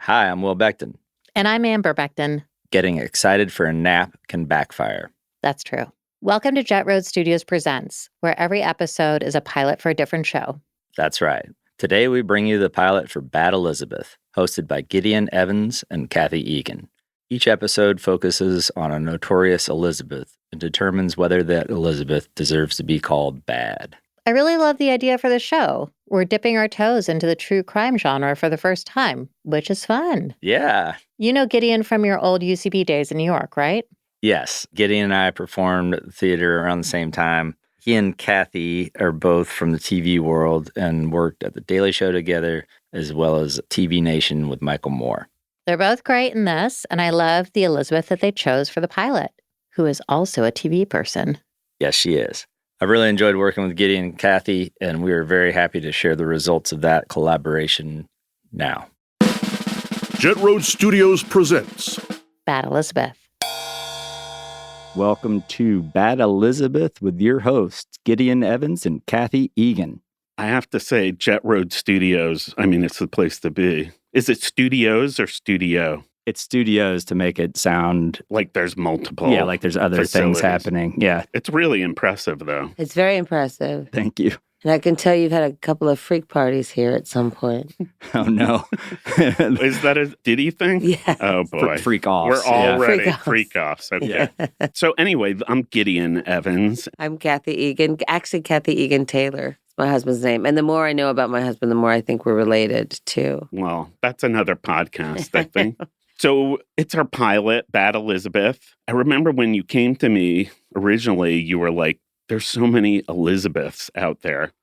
Hi, I'm Will Beckton. And I'm Amber Beckton. Getting excited for a nap can backfire. That's true. Welcome to Jett Road Studios Presents, where every episode is a pilot for a different show. That's right. Today we bring you the pilot for Bad Elisabeth, hosted by Gideon Evans and Kathy Egan. Each episode focuses on a notorious Elisabeth and determines whether that Elisabeth deserves to be called bad. I really love the idea for the show. We're dipping our toes into the true crime genre for the first time, which is fun. Yeah. You know Gideon from your old UCB days in New York, right? Yes. Gideon and I performed at the theater around the same time. He and Kathy are both from the TV world and worked at The Daily Show together, as well as TV Nation with Michael Moore. They're both great in this, and I love the Elisabeth that they chose for the pilot, who is also a TV person. Yes, she is. I really enjoyed working with Gideon and Kathy, and we are very happy to share the results of that collaboration now. Jett Road Studios presents Bad Elisabeth. Welcome to Bad Elisabeth with your hosts, Gideon Evans and Kathy Egan. I have to say, Jett Road Studios, it's the place to be. Is it studios or studio? It's studios to make it sound like there's multiple. Yeah, like there's other things happening. Yeah. It's really impressive, though. It's very impressive. Thank you. And I can tell you've had a couple of freak parties here at some point. Oh, no. Is that a Diddy thing? Yeah. Oh, boy. Freak offs. We're already Freak-offs. freak-offs. Okay. Yeah. So anyway, I'm Gideon Evans. I'm Kathy Egan. Actually, Kathy Egan-Taylor. It's my husband's name. And the more I know about my husband, the more I think we're related, too. Well, that's another podcast, I think. So it's our pilot, Bad Elisabeth. I remember when you came to me originally, you were like, there's so many Elisabeths out there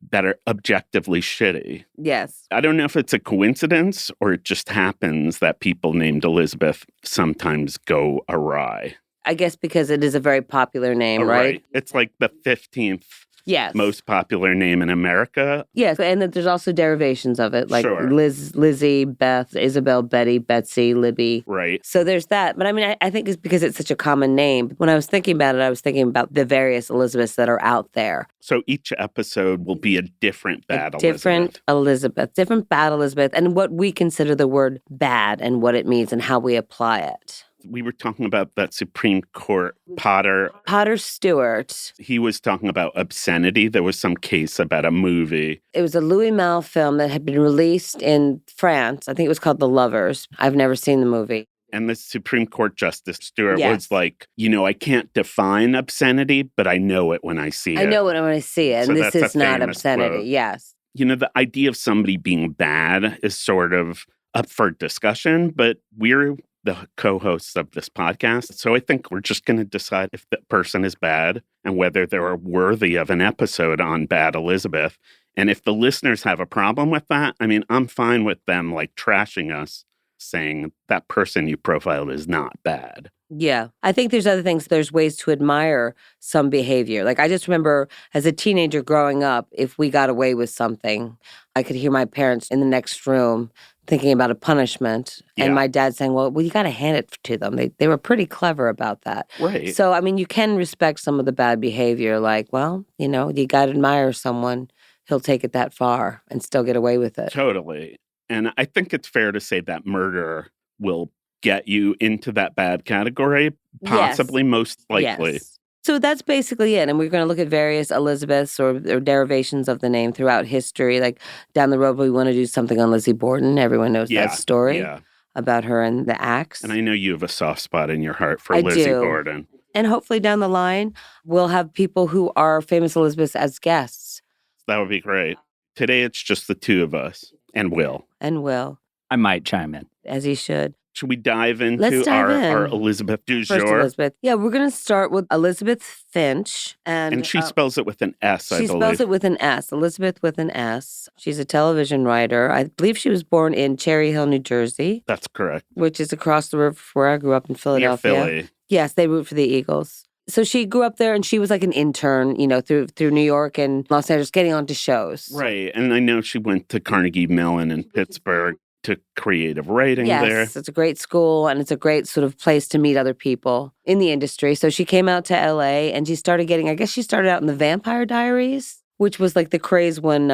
that are objectively shitty. Yes. I don't know if it's a coincidence or it just happens that people named Elisabeth sometimes go awry. I guess because it is a very popular name, right? It's like the 15th Yes. most popular name in America. Yes, and that there's also derivations of it, like Sure. Liz, Lizzie, Beth, Isabel, Betty, Betsy, Libby. Right. So there's that. But I think it's because it's such a common name. When I was thinking about it, I was thinking about the various Elisabeths that are out there. So each episode will be a different Bad Different Elisabeth. different Bad Elisabeth, and what we consider the word bad and what it means and how we apply it. We were talking about that Supreme Court Potter Stewart. He was talking about obscenity. There was some case about a movie. It was a Louis Malle film that had been released in France. I think it was called The Lovers. I've never seen the movie. And the Supreme Court Justice Stewart Yes. was like, I can't define obscenity, but I know it when I see it. I know it when I see it, So and this that's is a not famous obscenity. quote. Yes. The idea of somebody being bad is sort of up for discussion, but we're the co-hosts of this podcast. So I think we're just going to decide if the person is bad and whether they're worthy of an episode on Bad Elisabeth. And if the listeners have a problem with that, I'm fine with them trashing us, saying that person you profiled is not bad. Yeah. I think there's other things. There's ways to admire some behavior. Like I just remember as a teenager growing up, if we got away with something, I could hear my parents in the next room thinking about a punishment and my dad saying, well, you got to hand it to them. They were pretty clever about that. Right. So, you can respect some of the bad behavior. Like, well, you got to admire someone. He'll take it that far and still get away with it. Totally. And I think it's fair to say that murder will get you into that bad category, possibly, most likely. Yes. So that's basically it. And we're going to look at various Elisabeths or derivations of the name throughout history. Like down the road, we want to do something on Lizzie Borden. Everyone knows that story about her and the axe. And I know you have a soft spot in your heart for Lizzie Borden. And hopefully down the line, we'll have people who are famous Elisabeths as guests. That would be great. Today, it's just the two of us and Will. I might chime in. As he should. Should we dive into Let's dive our in. Elisabeth du First jour? Elisabeth. Yeah, we're going to start with Elisabeth Finch. And she spells it with an S, I believe. She spells it with an S, Elisabeth with an S. She's a television writer. I believe she was born in Cherry Hill, New Jersey. That's correct. Which is across the river from where I grew up in Philadelphia. Near Philly. Yes, they root for the Eagles. So she grew up there and she was like an intern, through New York and Los Angeles, getting onto shows. Right. And I know she went to Carnegie Mellon in Pittsburgh to creative writing there. Yes, it's a great school and it's a great sort of place to meet other people in the industry. So she came out to LA and she started out in the Vampire Diaries. which was like the craze when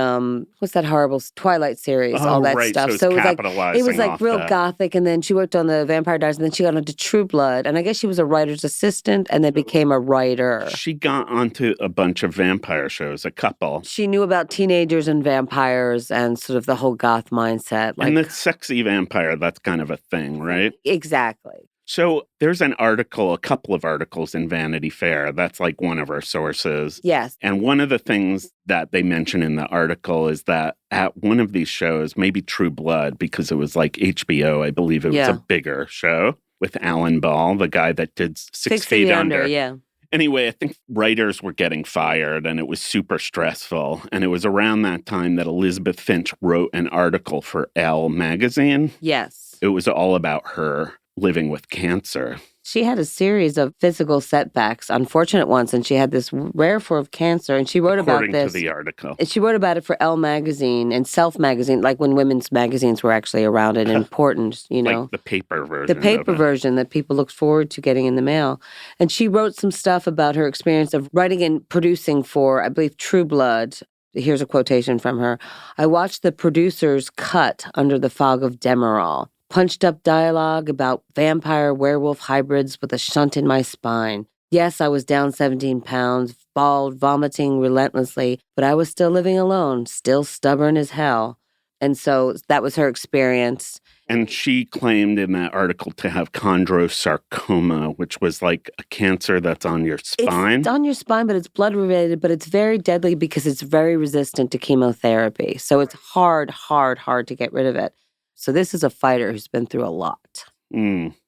what's that horrible Twilight series, all that right. stuff. So it was capitalizing like off real that. gothic, and then she worked on the Vampire Diaries, and then she got into True Blood, and I guess she was a writer's assistant, and then became a writer. She got onto a bunch of vampire shows, a couple. She knew about teenagers and vampires and sort of the whole goth mindset. And the sexy vampire, that's kind of a thing, right? Exactly. So there's a couple of articles in Vanity Fair. That's like one of our sources. Yes. And one of the things that they mention in the article is that at one of these shows, maybe True Blood, because it was like HBO, I believe it was a bigger show with Alan Ball, the guy that did 6 Feet Under. Yeah. Anyway, I think writers were getting fired and it was super stressful. And it was around that time that Elisabeth Finch wrote an article for Elle magazine. Yes. It was all about her living with cancer. She had a series of physical setbacks, unfortunate ones, and she had this rare form of cancer, and she wrote about this. According to the article. And she wrote about it for Elle magazine and Self magazine, like when women's magazines were actually around and important, you know. Like the paper version. The paper version that people looked forward to getting in the mail. And she wrote some stuff about her experience of writing and producing for, I believe, True Blood. Here's a quotation from her. I watched the producers cut under the fog of Demerol. Punched up dialogue about vampire werewolf hybrids with a shunt in my spine. Yes, I was down 17 pounds, bald, vomiting relentlessly, but I was still living alone, still stubborn as hell. And so that was her experience. And she claimed in that article to have chondrosarcoma, which was like a cancer that's on your spine. It's on your spine, but it's blood-related, but it's very deadly because it's very resistant to chemotherapy. So it's hard to get rid of it. So this is a fighter who's been through a lot.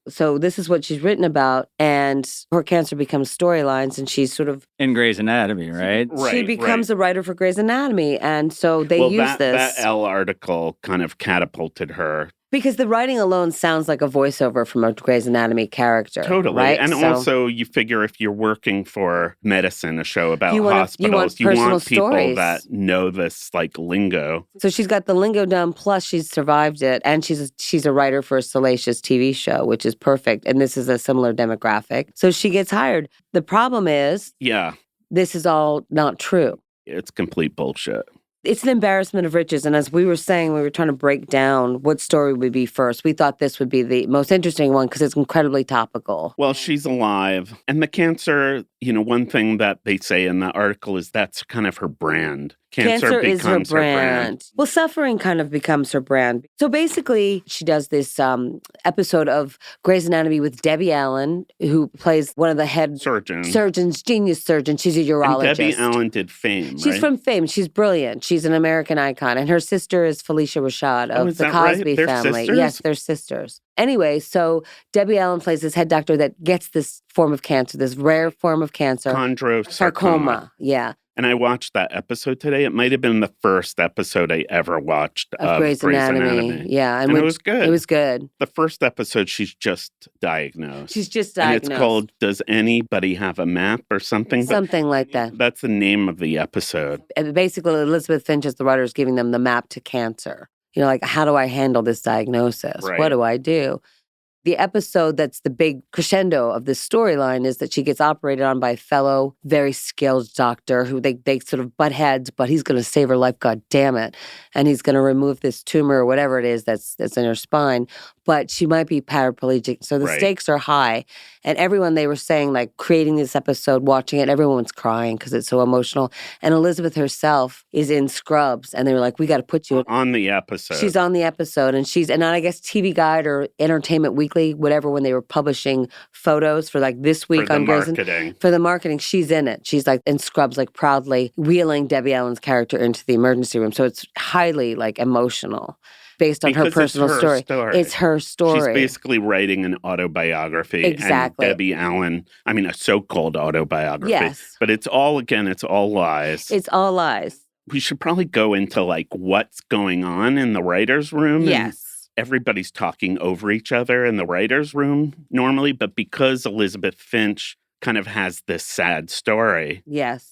So this is what she's written about, and her cancer becomes storylines, and she's sort of... In Grey's Anatomy, right? She becomes a writer for Grey's Anatomy, and so they use this. That Elle article kind of catapulted her. Because the writing alone sounds like a voiceover from a Grey's Anatomy character. Totally. Right? And also, you figure if you're working for medicine, a show about hospitals, you want people stories that know this like lingo. So she's got the lingo down, plus she's survived it. And she's a writer for a salacious TV show, which is perfect. And this is a similar demographic. So she gets hired. The problem is, this is all not true. It's complete bullshit. It's an embarrassment of riches. And as we were saying, we were trying to break down what story would be first. We thought this would be the most interesting one because it's incredibly topical. Well, she's alive. And the cancer, one thing that they say in the article is that's kind of her brand. Cancer is her becomes brand. Well, suffering kind of becomes her brand. So basically, she does this episode of Grey's Anatomy with Debbie Allen, who plays one of the head surgeons, genius surgeon. She's a urologist. And Debbie Allen did Fame, right? She's from Fame. She's brilliant. She's an American icon. And her sister is Felicia Rashad of the Cosby family. Sisters? Yes, they're sisters. Anyway, so Debbie Allen plays this head doctor that gets this form of cancer, this rare form of cancer. Chondrosarcoma. Yeah. And I watched that episode today. It might have been the first episode I ever watched of Grey's Anatomy. Yeah. And it was good. It was good. The first episode, she's just diagnosed. And it's called Does Anybody Have a Map or something? Something like that. That's the name of the episode. And basically, Elisabeth Finch, as the writer, is giving them the map to cancer. Like, how do I handle this diagnosis? Right. What do I do? The episode that's the big crescendo of this storyline is that she gets operated on by a fellow, very skilled doctor who they sort of butt heads, but he's going to save her life, God damn it. And he's going to remove this tumor or whatever it is that's in her spine. But she might be paraplegic. So the stakes are high. And everyone, they were saying, like, creating this episode, watching it, everyone's crying because it's so emotional. And Elisabeth herself is in scrubs. And they were like, we got to put you on the episode. She's on the episode. And I guess TV Guide or Entertainment Weekly, whatever, when they were publishing photos for like this week on Grey's Anatomy. For the marketing, she's in it. She's like in scrubs, like proudly wheeling Debbie Allen's character into the emergency room. So it's highly like emotional. Based on her personal story. It's her story. She's basically writing an autobiography. Exactly. And Debbie Allen, a so-called autobiography. Yes. But it's all lies. It's all lies. We should probably go into like what's going on in the writer's room. Yes. Everybody's talking over each other in the writer's room normally, but because Elisabeth Finch kind of has this sad story,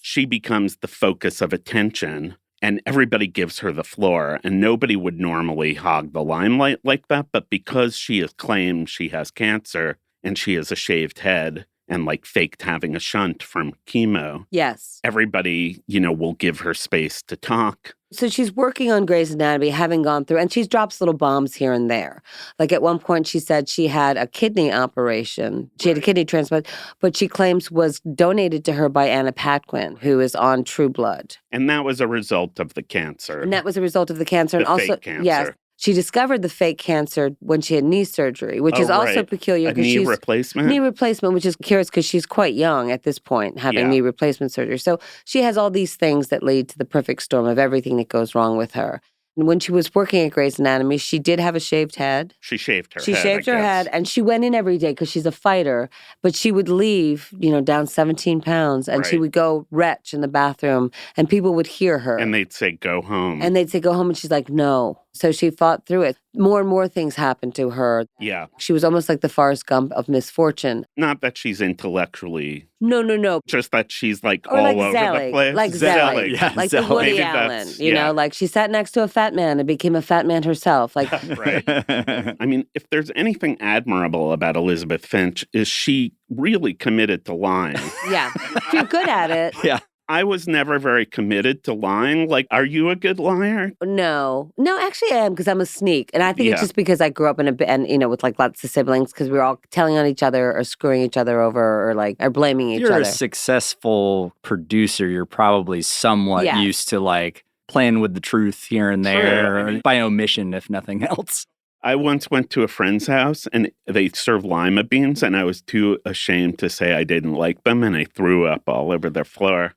she becomes the focus of attention. And everybody gives her the floor, and nobody would normally hog the limelight like that. But because she has claimed she has cancer and she has a shaved head and like faked having a shunt from chemo. Yes. Everybody, will give her space to talk. So she's working on Grey's Anatomy, having gone through, and she drops little bombs here and there. Like at one point, she said she had a kidney operation. She had a kidney transplant, but she claims was donated to her by Anna Paquin, who is on True Blood. And that was a result of the cancer. And that was a result of the cancer. The and also, fake cancer. Yes. She discovered the fake cancer when she had knee surgery, which is also peculiar. A knee replacement? Knee replacement, which is curious because she's quite young at this point, having knee replacement surgery. So she has all these things that lead to the perfect storm of everything that goes wrong with her. And when she was working at Grey's Anatomy, she did have a shaved head. She shaved her head. She shaved her head, and she went in every day because she's a fighter. But she would leave, down 17 pounds, and she would go retch in the bathroom, and people would hear her. And they'd say, go home. And they'd say, go home, and she's like, no. So she fought through it. More and more things happened to her. Yeah. She was almost like the Forrest Gump of misfortune. Not that she's intellectually. No. Just that she's like or all like over Zelig, the place. Like Zelig. Yeah, like Zelig. the Woody Maybe Allen. Like she sat next to a fat man and became a fat man herself. Like, Right. I mean, if there's anything admirable about Elisabeth Finch, is she really committed to lying. Yeah. If you're good at it. Yeah. I was never very committed to lying. Like, are you a good liar? No, actually I am because I'm a sneak. And I think it's just because I grew up in with like lots of siblings because we were all telling on each other or screwing each other over or blaming each other. You're a successful producer. You're probably somewhat used to like playing with the truth here and there by omission, if nothing else. I once went to a friend's house and they served lima beans and I was too ashamed to say I didn't like them and I threw up all over their floor.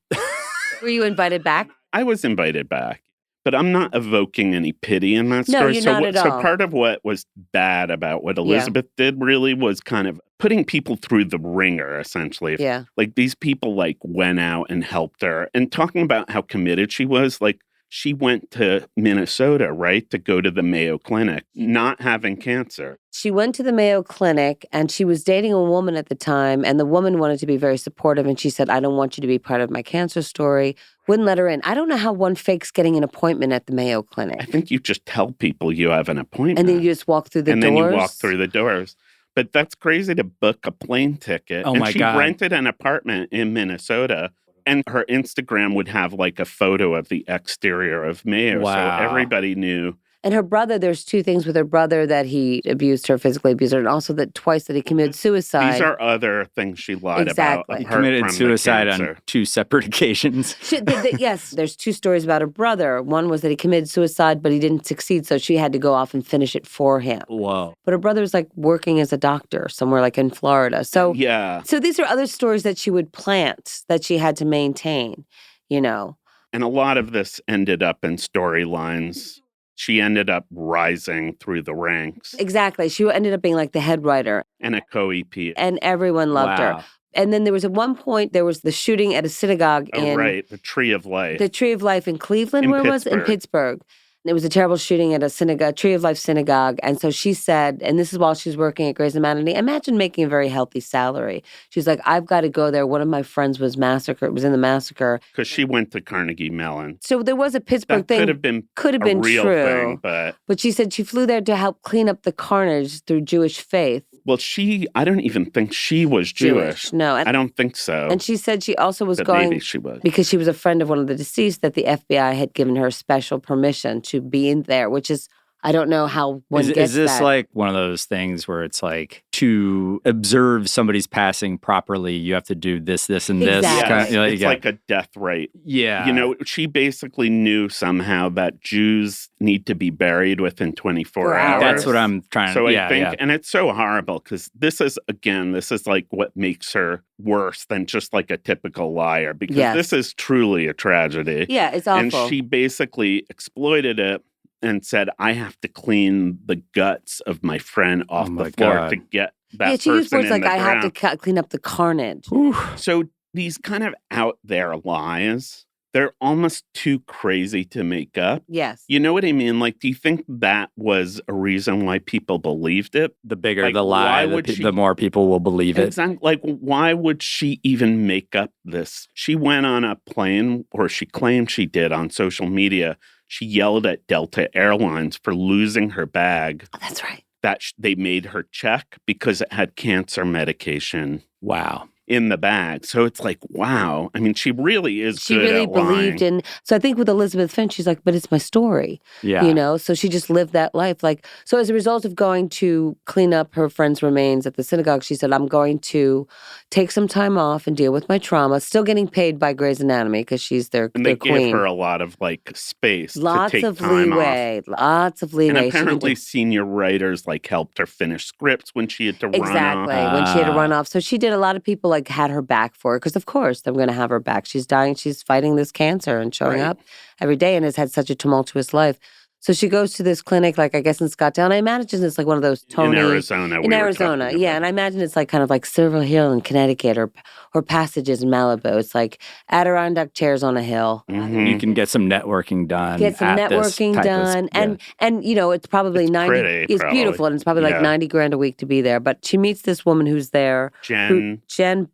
Were you invited back? I was invited back, but I'm not evoking any pity in that story. No, you're not at all. So part of what was bad about what Elisabeth did really was kind of putting people through the ringer, essentially. Yeah. Like these people like went out and helped her and talking about how committed she was, like she went to Minnesota, right, to go to the Mayo Clinic, not having cancer. She went to the Mayo Clinic and she was dating a woman at the time and the woman wanted to be very supportive and she said, I don't want you to be part of my cancer story. Wouldn't let her in. I don't know how one fakes getting an appointment at the Mayo Clinic. I think you just tell people you have an appointment. And then you just walk through the doors. And then you walk through the doors. But that's crazy to book a plane ticket. Oh, and my she God. rented an apartment in Minnesota. And her Instagram would have like a photo of the exterior of Mayo. Wow. So everybody knew. And her brother, there's two things with her brother, that he abused her, physically abused her, and also that twice that he committed suicide. These are other things she lied about. Exactly. He apart committed from the suicide on cancer. 2 separate occasions. Yes, there's 2 stories about her brother. One was that he committed suicide, but he didn't succeed, so she had to go off and finish it for him. Whoa. But her brother's like working as a doctor somewhere like in Florida. So these are other stories that she would plant that she had to maintain, And a lot of this ended up in storylines. She ended up rising through the ranks. Exactly. She ended up being like the head writer. And a co-EP. And everyone loved her. And then there was at one point, there was the shooting at a synagogue the Tree of Life. The Tree of Life in Cleveland, where it was? In Pittsburgh. It was a terrible shooting at a synagogue, Tree of Life synagogue. And so she said, and this is while she was working at Grey's Anatomy, imagine making a very healthy salary. She's like, I've got to go there. One of my friends was massacred, was in the massacre. Because she went to Carnegie Mellon. So there was a Pittsburgh thing. Could have been a real true. Thing, but she said she flew there to help clean up the carnage through Jewish faith. Well, I don't even think she was Jewish. No. I don't think so. And she said she also was but going, maybe she was. because she was a friend of one of the deceased, that the FBI had given her special permission to be in there, which is, I don't know how one gets that. Is this like one of those things where it's like to observe somebody's passing properly, you have to do this, and this? Exactly. It's like a death rate. Yeah. She basically knew somehow that Jews need to be buried within 24 hours. That's what I'm trying to So I think, and it's so horrible because this is like what makes her worse than just like a typical liar, because this is truly a tragedy. Yeah, it's awful. And she basically exploited it and said, I have to clean the guts of my friend off the floor to get that person in the ground. Yeah, she used words like, I have to clean up the carnage. So these kind of out there lies, they're almost too crazy to make up. Yes. You know what I mean? Like, do you think that was a reason why people believed it? The bigger the lie, the more people will believe it. Exactly. Like, why would she even make up this? She went on a plane, or she claimed she did on social media. She yelled at Delta Airlines for losing her bag. Oh, that's right. That they made her check because it had cancer medication. Wow. in the bag. So it's like, wow. I mean, she really is She good really at believed lying. in. So I think with Elisabeth Finch, she's like, but it's my story. Yeah. You know, so she just lived that life. Like, so as a result of going to clean up her friend's remains at the synagogue, she said, I'm going to take some time off and deal with my trauma, still getting paid by Grey's Anatomy because she's their And they queen. gave her a lot of like space Lots to take of time leeway. off. Lots of leeway. And She can apparently do- senior writers like helped her finish scripts when she had to run Exactly, off. when she had to run Ah. off. So she did. A lot of people like had her back for it because, of course, I'm going to have her back. She's dying. She's fighting this cancer and showing Right. up every day and has had such a tumultuous life. So she goes to this clinic, like I guess in Scottsdale. And I imagine it's like one of those Tony In Arizona. in Arizona, yeah. And I imagine it's like kind of like Silver Hill in Connecticut or Passages in Malibu. It's like Adirondack chairs on a hill. You can get some networking done. Get some at this networking type of done, yeah. and you know it's probably It's 90. pretty, It's probably. beautiful, and it's probably like Yeah. 90 grand a week to be there. But she meets this woman who's there, Jen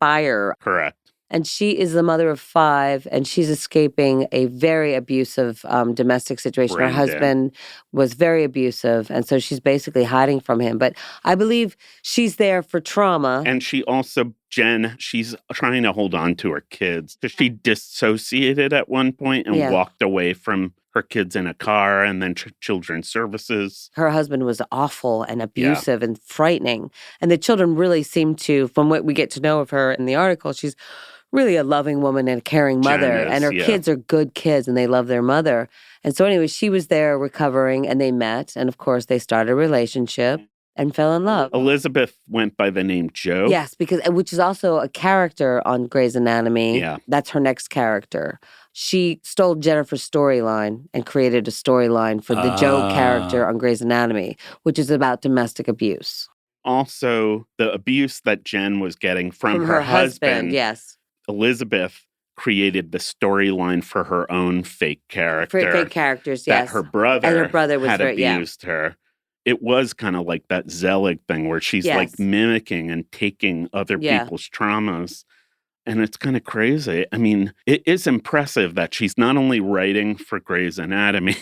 Byer, Correct. and she is the mother of 5, and she's escaping a very abusive domestic situation. Her Brain dead. husband was very abusive, and so she's basically hiding from him. But I believe she's there for trauma. And she also, Jen, she's trying to hold on to her kids. She dissociated at one point and Yeah. walked away from her kids in a car and then children's services. Her husband was awful and abusive and frightening. And the children really seem to, from what we get to know of her in the article, she's really a loving woman and a caring mother. Jen is, And her yeah. kids are good kids and they love their mother. And so anyway, she was there recovering and they met. And of course, they started a relationship and fell in love. Elizabeth went by the name Jo. Yes, because which is also a character on Grey's Anatomy. Yeah. That's her next character. She stole Jennifer's storyline and created a storyline for the Jo character on Grey's Anatomy, which is about domestic abuse. Also, the abuse that Jen was getting from her husband, Yes. Elizabeth created the storyline for her own fake character. Fake characters, that yes. her brother, And her brother was had very- yeah. abused her. It was kind of like that Zelig thing where she's Yes. like mimicking and taking other Yeah. people's traumas. And it's kind of crazy. I mean, it is impressive that she's not only writing for Grey's Anatomy,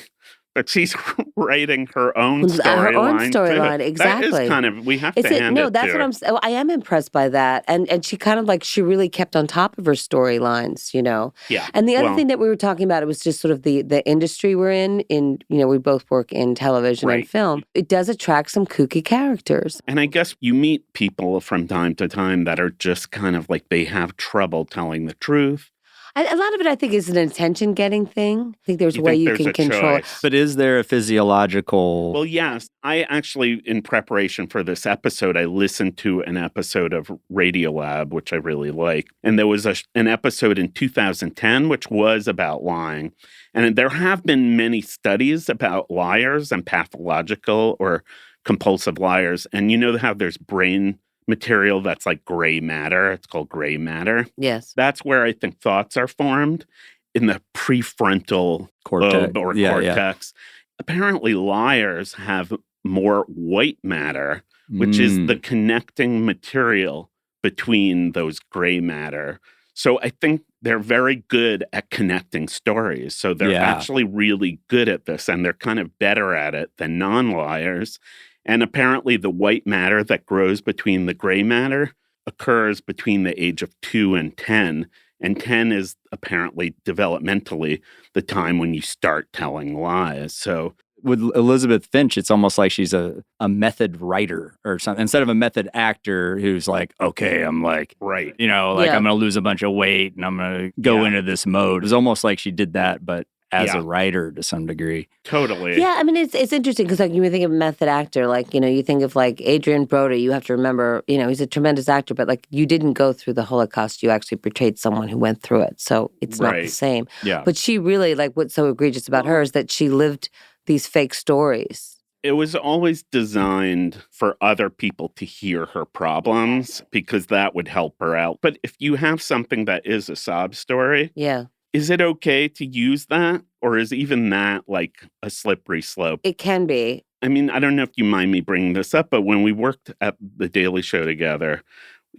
but she's writing her own storyline. Her own too. storyline, That exactly. is kind of, we have Is to it? hand No, it that's to what her. I'm saying. I am impressed by that. And she kind of like, she really kept on top of her storylines, you know? Yeah. And the other Well, thing that we were talking about, it was just sort of the industry we're in, you know, we both work in television and Right. film. It does attract some kooky characters. And I guess you meet people from time to time that are just kind of like they have trouble telling the truth. A lot of it, I think, is an attention-getting thing. I think there's a way you can control it. choice? But is there a physiological? Well, yes. I actually, in preparation for this episode, I listened to an episode of Radiolab, which I really like. And there was an episode in 2010, which was about lying. And there have been many studies about liars and pathological or compulsive liars. And you know how there's brain material that's like gray matter. It's called gray matter. Yes. That's where I think thoughts are formed in the prefrontal lobe or cortex. Apparently, liars have more white matter, which is the connecting material between those gray matter. So I think they're very good at connecting stories. So they're actually really good at this, and they're kind of better at it than non-liars. And apparently the white matter that grows between the gray matter occurs between the age of 2 and 10. And 10 is apparently developmentally the time when you start telling lies. So with Elisabeth Finch, it's almost like she's a method writer or something instead of a method actor who's like, okay, I'm like, right. you know, like Yeah. I'm going to lose a bunch of weight and I'm going to go into this mode. It's almost like she did that, but as a writer to some degree. Totally. Yeah, I mean, it's interesting because like you think of a method actor, like, you know, you think of like Adrian Brody, you have to remember, you know, he's a tremendous actor, but like you didn't go through the Holocaust, you actually portrayed someone who went through it. So it's not the same. Yeah. But she really, like what's so egregious about her is that she lived these fake stories. It was always designed for other people to hear her problems because that would help her out. But if you have something that is a sob story, Yeah. is it okay to use that? Or is even that like a slippery slope? It can be. I mean, I don't know if you mind me bringing this up, but when we worked at The Daily Show together,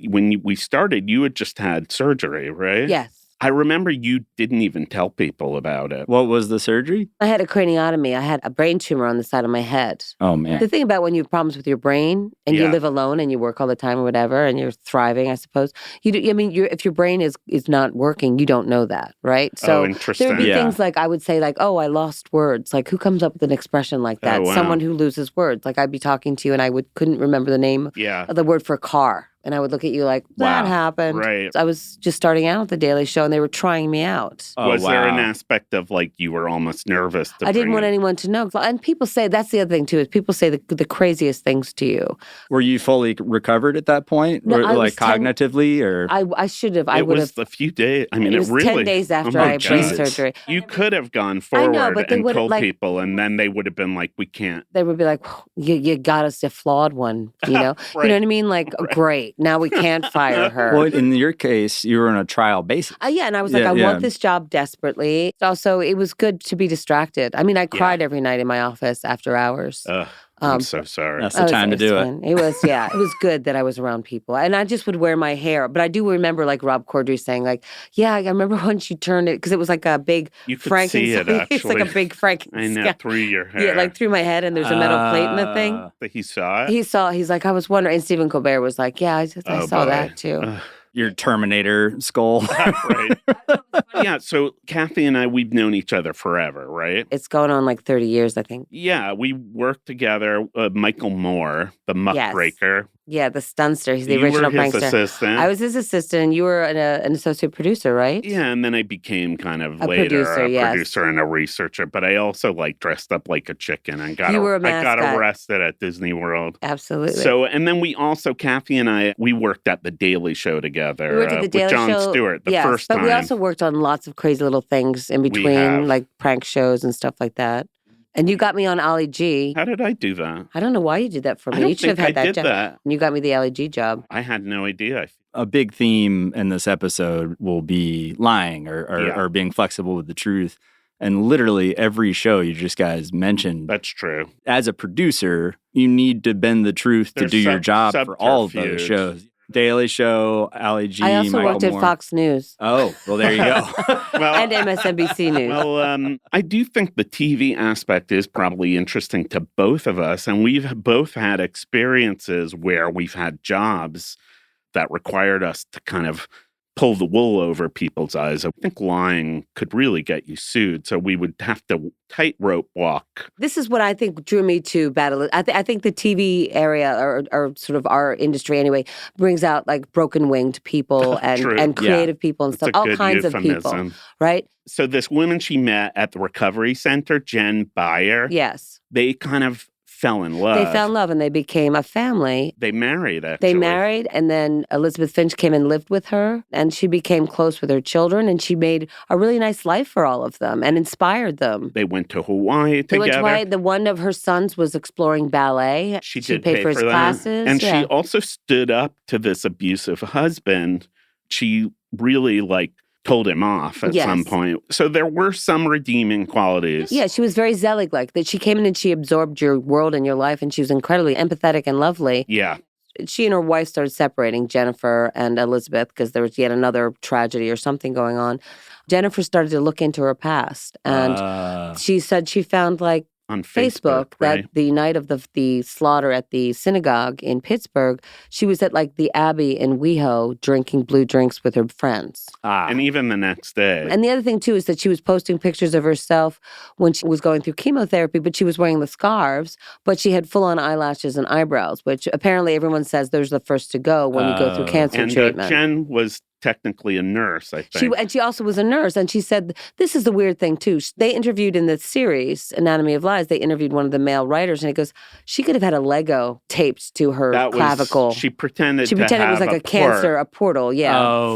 when we started, you had just had surgery, right? Yes. I remember you didn't even tell people about it. What was the surgery? I had a craniotomy. I had a brain tumor on the side of my head. Oh, man. The thing about when you have problems with your brain and you live alone and you work all the time or whatever and you're thriving, I suppose, if your brain is not working, you don't know that, right? So interesting. there would be things like I would say like, oh, I lost words. Like who comes up with an expression like that? Oh, wow. Someone who loses words. Like I'd be talking to you and I couldn't remember the name of the word for car. And I would look at you like, that happened. Right. I was just starting out at The Daily Show and they were trying me out. Oh, was there an aspect of like you were almost nervous? I didn't want anyone to know. And people say, that's the other thing too, is people say the craziest things to you. Were you fully recovered at that point? No, or like cognitively? Or I should have. I would have. It was a few days. I mean, it was really. 10 days after I had brain Jesus. surgery. You could have gone forward but they and would've, told like- people, and then they would have been like, we can't. They would be like, you got us a flawed one, you know? You know what I mean? Like, great. Now we can't fire her. Well, in your case, you were on a trial basis. Yeah, and I was like, I want this job desperately. Also, it was good to be distracted. I mean, I cried every night in my office after hours. I'm so sorry. That's the time to do it. It was, it was good that I was around people. And I just would wear my hair. But I do remember like Rob Corddry saying like, I remember when she turned it, because it was like a big Frankenstein. See it, actually. It's like a big Frankenstein. I know, through your hair. Yeah, like through my head, and there's a metal plate in the thing. But he saw it? He's like, I was wondering. And Stephen Colbert was like, I saw that too. Your Terminator skull. Right. Yeah, so Kathy and I, we've known each other forever, right? It's going on like 30 years, I think. Yeah, we worked together. Michael Moore, the muckraker. Yeah, the stunster. He's the original You were his prankster. assistant. I was his assistant, and you were an associate producer, right? Yeah, and then I became kind of a later producer, producer and a researcher. But I also like dressed up like a chicken and got You were a I got mascot. arrested at Disney World. Absolutely. So, and then we also, Kathy and I, we worked at The Daily Show together. We worked at The Daily with Jon Show. Stewart the first but time. we also worked on lots of crazy little things in between, like prank shows and stuff like that. And you got me on Ali G. How did I do that? I don't know why you did that for me. I don't You should have had think I that did job. that. And you got me the Ali G job. I had no idea. A big theme in this episode will be lying or being flexible with the truth. And literally every show you just guys mentioned. That's true. As a producer, you need to bend the truth to do your job for all of those shows. Daily Show, Ali G, I also Michael worked at Moore. Fox News. Oh, well, there you go. And MSNBC News. Well, I do think the TV aspect is probably interesting to both of us. And we've both had experiences where we've had jobs that required us to kind of pull the wool over people's eyes. I think lying could really get you sued. So we would have to tightrope walk. This is what I think drew me to Battle. I think the TV area, or sort of our industry anyway, brings out like broken-winged people and creative people and stuff, all kinds of people, right? So this woman she met at the recovery center, Jen Beyer, yes, they kind of fell in love. They fell in love and they became a family. They married, actually. They married, and then Elisabeth Finch came and lived with her, and she became close with her children, and she made a really nice life for all of them and inspired them. They went to Hawaii together. They went to Hawaii. The one of her sons was exploring ballet. She did paid pay for his classes. And she also stood up to this abusive husband. She really, told him off at some point. So there were some redeeming qualities. Yeah, she was very Zelig-like. That she came in and she absorbed your world and your life, and she was incredibly empathetic and lovely. Yeah. She and her wife started separating, Jennifer and Elisabeth, because there was yet another tragedy or something going on. Jennifer started to look into her past, and she said she found on Facebook that the night of the slaughter at the synagogue in Pittsburgh, she was at the Abbey in WeHo drinking blue drinks with her friends. And even the next day. And the other thing, too, is that she was posting pictures of herself when she was going through chemotherapy, but she was wearing the scarves, but she had full-on eyelashes and eyebrows, which apparently everyone says those are the first to go when you go through cancer treatment. Jen was technically a nurse, I think. She also was a nurse, and she said, this is the weird thing, too. They interviewed in the series, Anatomy of Lies, they interviewed one of the male writers, and he goes, she could have had a Lego taped to her clavicle. She pretended it was like a cancer, a portal,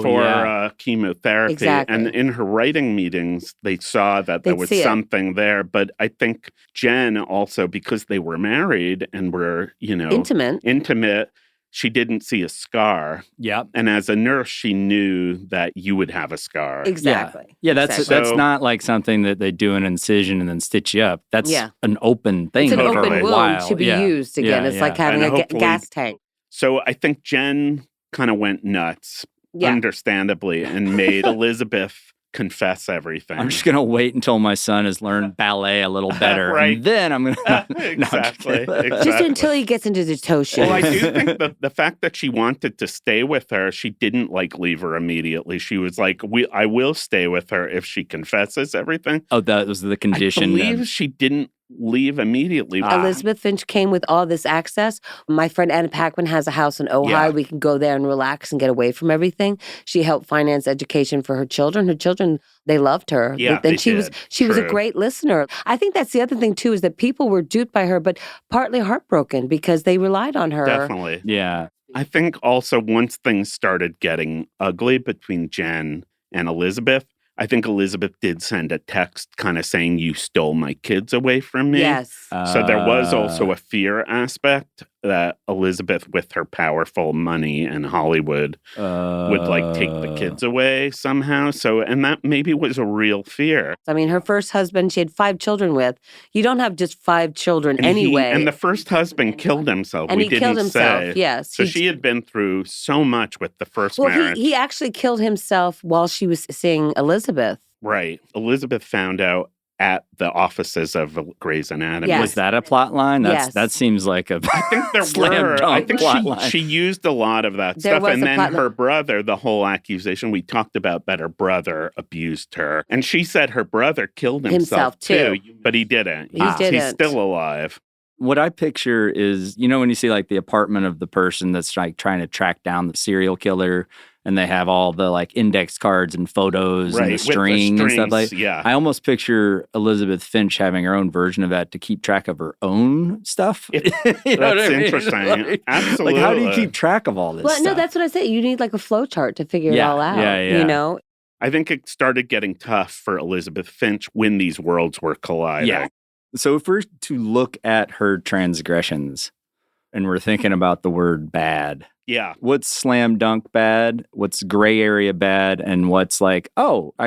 for chemotherapy. Exactly. And in her writing meetings, they saw that there was something there. But I think Jen also, because they were married and were, intimate, she didn't see a scar. Yeah. And as a nurse, she knew that you would have a scar. Exactly. Yeah, that's not like something that they do an incision and then stitch you up. That's an open thing. It's an for open a wound while. to be used again. It's like having a gas tank. So I think Jen kind of went nuts understandably, and made Elizabeth confess everything. I'm just going to wait until my son has learned ballet a little better. Right. And then I'm going to... Exactly. Just until he gets into the toe shoes. Well, I do think the fact that she wanted to stay with her, she didn't leave her immediately. She was like, I will stay with her if she confesses everything. Oh, that was the condition. I believe she didn't leave immediately. Elizabeth Finch came with all this access. My friend Anna Paquin has a house in Ojai. Yeah. We can go there and relax and get away from everything. She helped finance education for her children. Her children, they loved her. Yeah, and she was a True. great listener. I think that's the other thing too, is that people were duped by her, but partly heartbroken because they relied on her. Definitely. Yeah. I think also once things started getting ugly between Jen and Elizabeth, I think Elizabeth did send a text kind of saying, you stole my kids away from me. Yes. So there was also a fear aspect that Elizabeth, with her powerful money in Hollywood, would take the kids away somehow. So, and that maybe was a real fear. I mean, her first husband, she had 5 children with. You don't have just 5 children And anyway. and the first husband killed himself. And we he didn't killed himself, say. yes. So she had been through so much with the first marriage. He actually killed himself while she was seeing Elizabeth. Right. Elizabeth found out at the offices of Grey's Anatomy. Yes. Was that a plot line? Yes. That seems like a I think there slam were. dunk I think plot line. she used a lot of that There stuff. was And a then plot her brother, the whole accusation, we talked about that her brother abused her. And she said her brother killed himself too. But he didn't. He didn't. He's still alive. What I picture is, when you see the apartment of the person that's trying to track down the serial killer, and they have all the index cards and photos and the With the string and stuff strings, yeah. I almost picture Elizabeth Finch having her own version of that to keep track of her own stuff. You know That's what I mean? interesting. Absolutely. How do you keep track of all this Well, stuff? no, that's what I say. You need a flow chart to figure it all out. Yeah. I think it started getting tough for Elizabeth Finch when these worlds were colliding. Yeah. So if we're to look at her transgressions and we're thinking about the word bad, Yeah. what's slam dunk bad? What's gray area bad? And what's I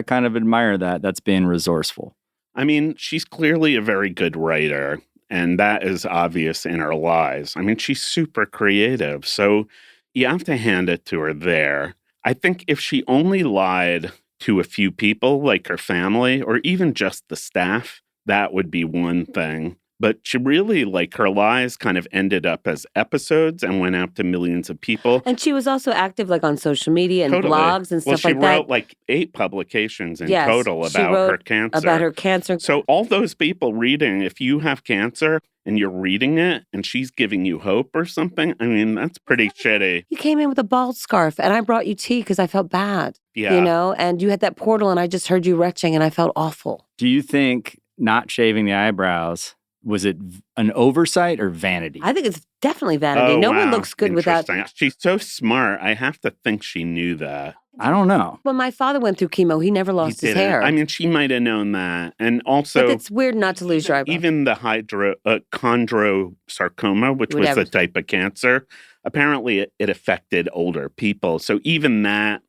kind of admire that. That's being resourceful. I mean, she's clearly a very good writer, and that is obvious in her lies. I mean, she's super creative, so you have to hand it to her there. I think if she only lied to a few people, like her family, or even just the staff, that would be one thing. But she really, her lies kind of ended up as episodes and went out to millions of people. And she was also active on social media and blogs and stuff like that. Well, she wrote 8 publications in total about her cancer. About her cancer. So all those people reading, if you have cancer and you're reading it and she's giving you hope or something, I mean, that's pretty shitty. You came in with a bald scarf and I brought you tea because I felt bad. Yeah. And you had that portal and I just heard you retching and I felt awful. Do you think not shaving the eyebrows, was it an oversight or vanity? I think it's definitely vanity. No one looks good without. She's so smart. I have to think she knew that. I don't know. When my father went through chemo, he never lost his hair. I mean, she might have known that. And also, but it's weird not to lose your eyebrows. Even the chondrosarcoma, which was the type of cancer, apparently it affected older people. So even that,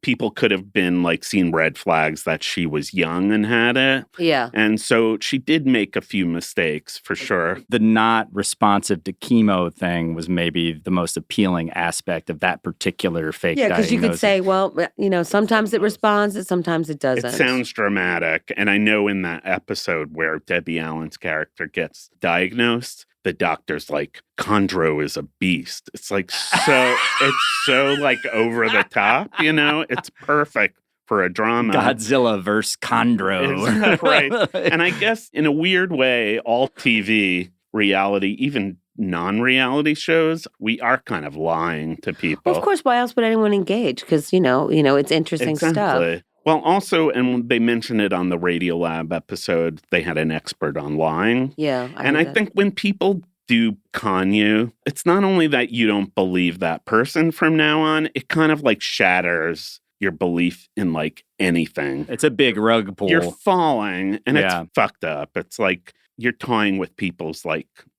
people could have been seen red flags that she was young and had it. Yeah. And so she did make a few mistakes for sure. The not responsive to chemo thing was maybe the most appealing aspect of that particular fake diagnosis. Yeah, because you could say, well, sometimes it responds and sometimes it doesn't. It sounds dramatic. And I know in that episode where Debbie Allen's character gets diagnosed, the doctor's chondro is a beast. It's so over the top, It's perfect for a drama. Godzilla versus chondro. Right. And I guess in a weird way, all TV, reality, even non-reality shows, we are kind of lying to people. Well, of course, why else would anyone engage? Because, it's interesting stuff. Well, also, and they mentioned it on the Radiolab episode, they had an expert on lying. Yeah. I think when people do con you, it's not only that you don't believe that person from now on, it kind of shatters your belief in anything. It's a big rug pull. You're falling and it's fucked up. It's you're toying with people's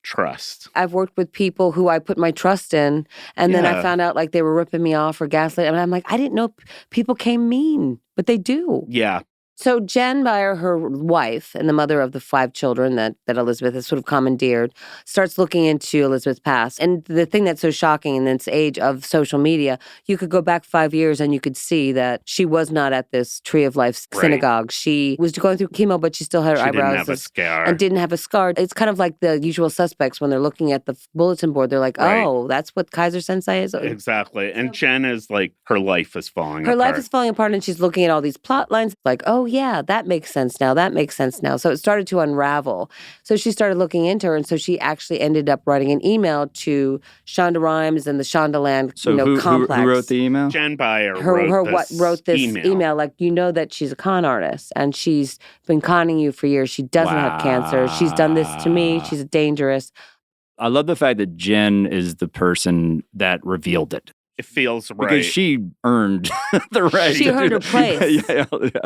trust. I've worked with people who I put my trust in, and then I found out they were ripping me off or gaslighting. And I'm I didn't know people came mean, but they do. Yeah. So Jen Meyer, her wife and the mother of the 5 children that Elisabeth has sort of commandeered, starts looking into Elisabeth's past. And the thing that's so shocking in this age of social media, you could go back 5 years and you could see that she was not at this Tree of Life synagogue. She was going through chemo, but she still had her eyebrows. Didn't have a scar. And didn't have a scar. It's kind of like the usual suspects when they're looking at the bulletin board. They're like, oh, that's what Kaiser Sensei is? Exactly. And Jen is like, her life is falling apart. Her life is falling apart and she's looking at all these plot lines like, oh, yeah, that makes sense now. That makes sense now. So it started to unravel. So she started looking into her. And so she actually ended up writing an email to Shonda Rhimes and the Shondaland complex. Who wrote the email? Jen Meyer wrote this email. Like, you know that she's a con artist and she's been conning you for years. She doesn't have cancer. She's done this to me. She's dangerous. I love the fact that Jen is the person that revealed it. It feels right. Because she earned the right. She earned her place.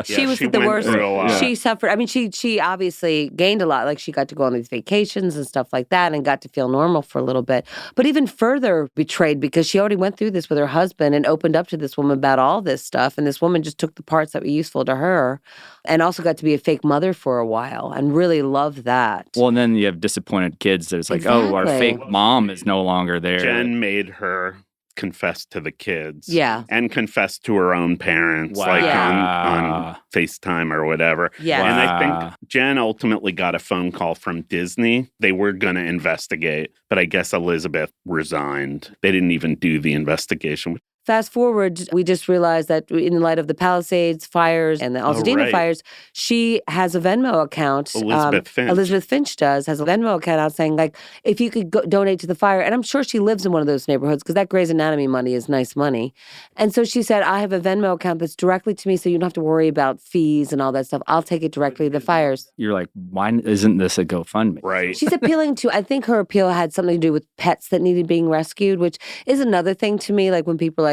She was the worst. She suffered. I mean, she obviously gained a lot. Like, she got to go on these vacations and stuff like that and got to feel normal for a little bit. But even further betrayed because she already went through this with her husband and opened up to this woman about all this stuff. And this woman just took the parts that were useful to her and also got to be a fake mother for a while and really loved that. Well, and then you have disappointed kids that it's like, oh, our fake mom is no longer there. Jen made her confess to the kids. Yeah. And confess to her own parents, like on FaceTime or whatever. Yeah. And I think Jen ultimately got a phone call from Disney. They were going to investigate, but I guess Elisabeth resigned. They didn't even do the investigation. Fast forward, we just realized that in light of the Palisades fires and the Altadena fires, she has a Venmo account. Elisabeth Finch has a Venmo account out saying, like, if you could donate to the fire. And I'm sure she lives in one of those neighborhoods because that Grey's Anatomy money is nice money. And so she said, I have a Venmo account that's directly to me so you don't have to worry about fees and all that stuff. I'll take it directly to the fires. You're like, why isn't this a GoFundMe? Right. She's appealing to, I think her appeal had something to do with pets that needed being rescued, which is another thing to me. Like when people are like,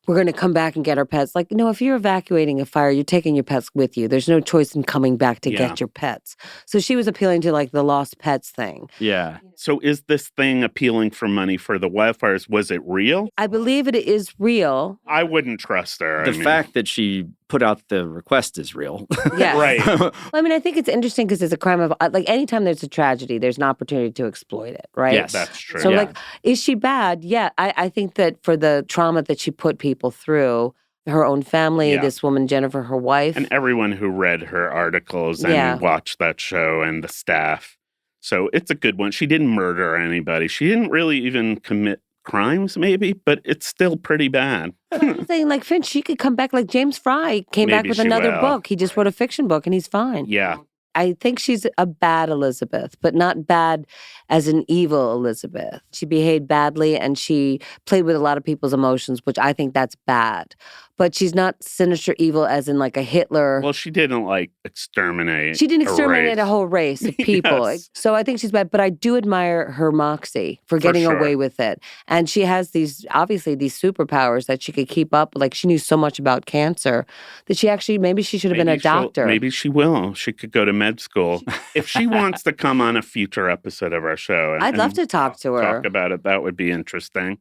we're going to come back and get our pets. Like, no, if you're evacuating a fire, you're taking your pets with you. There's no choice in coming back to get your pets. So she was appealing to like the lost pets thing. Yeah. So is this thing appealing for money for the wildfires? Was it real? I believe it is real. I wouldn't trust her. The fact that she put out the request is real. Yeah. Right. Well, I mean, I think it's interesting because it's a crime of, like, anytime there's a tragedy, there's an opportunity to exploit it, right? Yes, that's true. So, like, is she bad? Yeah. I think that for the trauma that she put people through, her own family, this woman, Jennifer, her wife. And everyone who read her articles and watched that show and the staff. So it's a good one. She didn't murder anybody. She didn't really even commit crimes, maybe, but it's still pretty bad. I'm saying, like, Finch, she could come back. Like James Fry came back with another book. He just wrote a fiction book and he's fine. Yeah. I think she's a bad Elisabeth, but not bad as an evil Elisabeth. She behaved badly and she played with a lot of people's emotions, which I think that's bad. But she's not sinister evil as in like a Hitler. Well, she didn't like exterminate. She didn't exterminate a whole race of people. Yes. So I think she's bad. But I do admire her moxie for getting away with it. And she has these superpowers that she could keep up. Like she knew so much about cancer that she actually, maybe she should have been a doctor. Maybe she will. She could go to med school. If she wants to come on a future episode of our show. I'd love to talk to her. Talk about it. That would be interesting.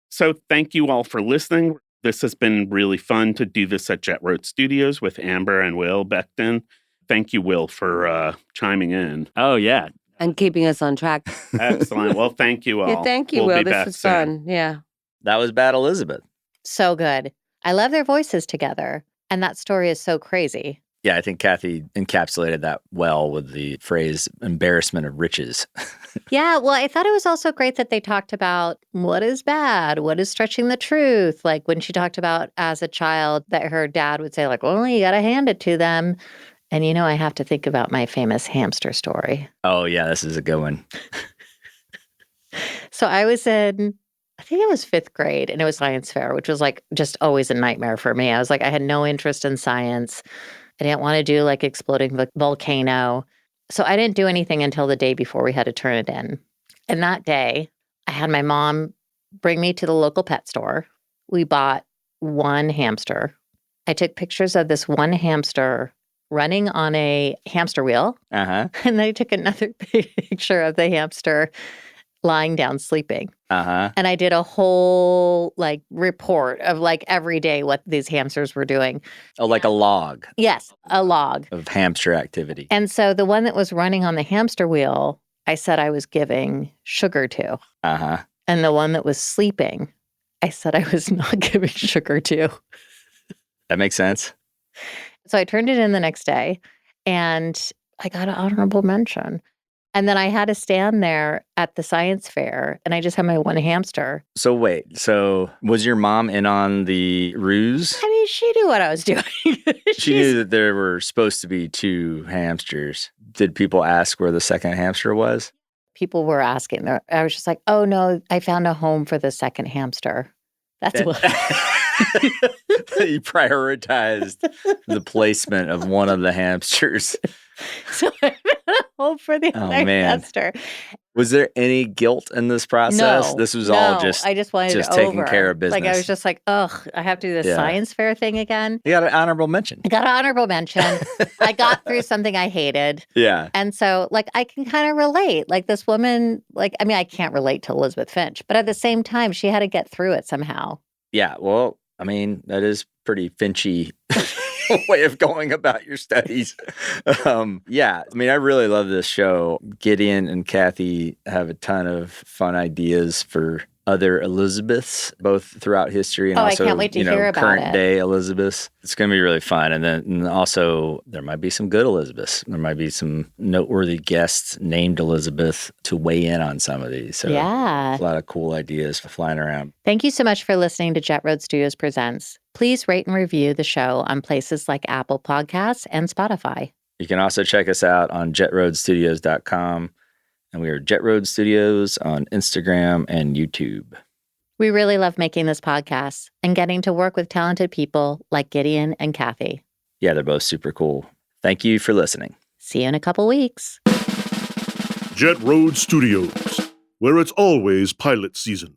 So thank you all for listening. This has been really fun to do this at Jett Road Studios with Amber and Will Becton. Thank you, Will, for chiming in. Oh, yeah. And keeping us on track. Excellent. Well, thank you all. Yeah, thank you, Will. This was fun. Yeah. That was Bad Elisabeth. So good. I love their voices together. And that story is so crazy. Yeah, I think Kathy encapsulated that well with the phrase embarrassment of riches. Yeah, well, I thought it was also great that they talked about what is bad, what is stretching the truth. Like when she talked about as a child that her dad would say like, well, you got to hand it to them. And you know, I have to think about my famous hamster story. Oh, yeah, this is a good one. So I was in, I think it was 5th grade, and it was science fair, which was like just always a nightmare for me. I was like, I had no interest in science. I didn't want to do like exploding volcano. So I didn't do anything until the day before we had to turn it in. And that day, I had my mom bring me to the local pet store. We bought one hamster. I took pictures of this one hamster running on a hamster wheel. Uh-huh. And then I took another picture of the hamster lying down sleeping. Uh-huh. And I did a whole like report of like every day what these hamsters were doing. Oh, like a log Yes, a log. of hamster activity. And so the one that was running on the hamster wheel, I said I was giving sugar to. Uh-huh. And the one that was sleeping, I said I was not giving sugar to. That makes sense. So I turned it in the next day and I got an honorable mention. And then I had to stand there at the science fair and I just had my one hamster. So wait, so was your mom in on the ruse? I mean, she knew what I was doing. She knew that there were supposed to be 2 hamsters. Did people ask where the second hamster was? People were asking. I was just like, oh no, I found a home for the second hamster. That's what. You prioritized the placement of one of the hamsters. So I found a home for the other hamster. Was there any guilt in this process? No, this was all no, just I just wanted just it taking over. care of business. Like I was just like, ugh, I have to do this science fair thing again. You got an honorable mention. I got an honorable mention. I got through something I hated. Yeah. And so like I can kind of relate. Like this woman, like, I mean, I can't relate to Elisabeth Finch, but at the same time, she had to get through it somehow. Yeah. Well, I mean, that is pretty Finchy way of going about your studies. Yeah, I mean, I really love this show. Gideon and Kathy have a ton of fun ideas for other Elisabeths, both throughout history and also, I can't wait to hear about current it. day Elisabeths. It's going to be really fun. And also, there might be some good Elisabeths. There might be some noteworthy guests named Elisabeth to weigh in on some of these. So yeah. A lot of cool ideas flying around. Thank you so much for listening to Jett Road Studios Presents. Please rate and review the show on places like Apple Podcasts and Spotify. You can also check us out on JettRoadStudios.com. And we are Jett Road Studios on Instagram and YouTube. We really love making this podcast and getting to work with talented people like Gideon and Kathy. Yeah, they're both super cool. Thank you for listening. See you in a couple weeks. Jett Road Studios, where it's always pilot season.